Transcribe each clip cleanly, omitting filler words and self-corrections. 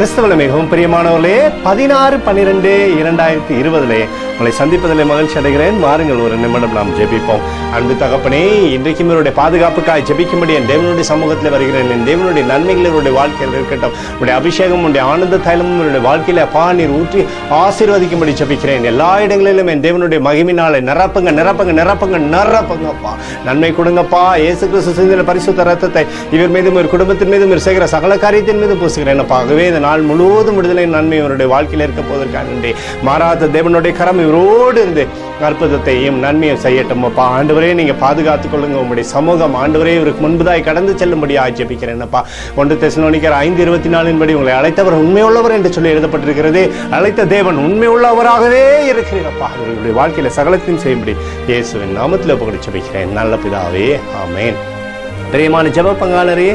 கிறிஸ்தவ மிகவும் பிரியமானவர்களே, 16/12/2020 உங்களை சந்திப்பதில் மகிழ்ச்சி அடைகிறேன். வாருங்கள், ஒரு நிமிடம் நாம் ஜெபிப்போம். அன்பு தகப்பனே, இன்றைக்கும் இவருடைய பாதுகாப்புக்காய் ஜெபிக்கும்படி என் தேவனுடைய சமூகத்தில் வருகிறேன். என் தேவனுடைய நன்மைகள் இவருடைய வாழ்க்கையில் இருக்கட்டும். உடைய அபிஷேகம், உடைய ஆனந்த தைலமும் இவருடைய வாழ்க்கையில நீர் ஊற்றி ஆசீர்வதிக்கும்படி ஜெபிக்கிறேன். எல்லா இடங்களிலும் என் தேவனுடைய மகிமையினாலே நிரப்புங்க நிரப்புங்க நிரப்புங்க நிரப்புங்கப்பா. நன்மை கொடுங்கப்பா. இயேசு கிறிஸ்து சிந்தின பரிசுத்த ரத்தத்தை இவர் மீதும் இவர் குடும்பத்தின் மீதும் இவர் செய்கிற சகல காரியத்தின் மீதும் பூசுகிறேன். ஆகவே இந்த நாள் முழுவதும் விடுதலை நன்மை இவருடைய வாழ்க்கையில் இருக்க போவதற்காக நன்றி. மாறாத தேவனுடைய கரம் இவரோடு இருந்து அற்புதத்தையும் நன்மையும் செய்யட்டும். அப்பா ஆண்டவரே, நீங்க பாதுகாத்துக் கொள்ளுங்க. உங்களுடைய சமூகம் ஆண்டவரே இவருக்கு முன்பதாய் கடந்து செல்லும்படி ஆட்சேபிக்கிறேன். அப்பா 1 தெசலோனிக்கர் 5:24 உங்களை அழைத்தவர் உண்மையுள்ளவர் என்று சொல்லி எழுதப்பட்டிருக்கிறது. அழைத்த தேவன் உண்மையுள்ளவராகவே இருக்கிறீரப்பா. அவர்களுடைய வாழ்க்கையில சகலத்தையும் செய்யும்படி இயேசுவின் நாமத்தில் ஒப்புக்கொடு ஜெபிக்கிறேன் நல்ல பிதாவே, ஆமென். பிரியமான ஜெப பங்காளரே,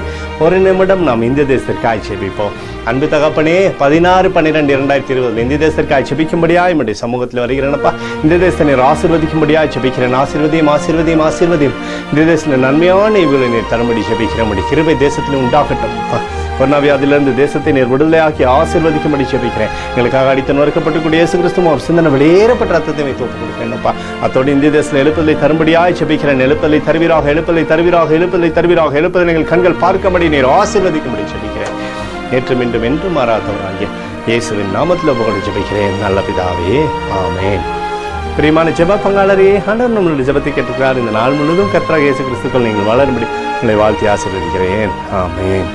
ஒரு நிமிடம் நாம் இந்திய தேசத்திற்காக ஜெபிப்போம். அன்பு தகப்பனே, 16/12/2020 இந்திய தேசத்திற்காக ஜெபிக்கும்படியா என்னுடைய சமூகத்தில் வருகிறேனப்பா. இந்த தேசத்தை நீர் ஆசீர்வதிக்கும்படியா ஜெபிக்கிறேன். ஆசீர்வதியும் ஆசீர்வதியும் ஆசீர்வதியும். இந்த தேசத்தில் நன்மையான இவர்களை நீர் தரும்படி ஜெபிக்கிறேன். கிருபை தேசத்தில் உண்டாகட்டும். கொரோனாவியாதிலிருந்து தேசத்தை நீர் விடுதலையாக்கி ஆசீர்வதிக்கும்படி ஜெபிக்கிறேன். எங்களுக்காக அடித்து நொறுக்கப்பட்டுக்கூடிய இயேசு கிறிஸ்துவும் அவர் சிந்தனை வெளியேறப்பட்ட ரத்தத்தை வைத்து ஒப்புக் கொடுக்கிறேன்ப்பா. அத்தோடு இந்திய தேசத்தில் எழுப்பதை தரும்படியாய் ஜெபிக்கிறேன். எழுப்பதை தருவீராக, எழுப்பதை தருவீராக, எழுப்பதை தருவீராக, எழுப்பதை எங்கள் கண்கள் பார்க்கும்படி நீர் ஆசீர்வதிக்கும்படி ஜெபிக்கிறேன். நேற்றும் இன்றும் என்றும் மாறாதவராகிய இயேசுவின் நாமத்தில் ஒப்புக் ஜெபிக்கிறேன் நல்ல பிதாவே, ஆமென். பிரியமான ஜெப பங்காளரே, ஆண்டவர் நம்மளுடைய ஜெபத்தை கேட்டுக்கிறார். இந்த நாள் முழுவதும் கர்த்தராகிய இயேசு கிறிஸ்துக்குள் நீங்கள் வளரும்படி உங்களை வாழ்த்தி ஆசீர்வதிக்கிறேன். ஆமென்.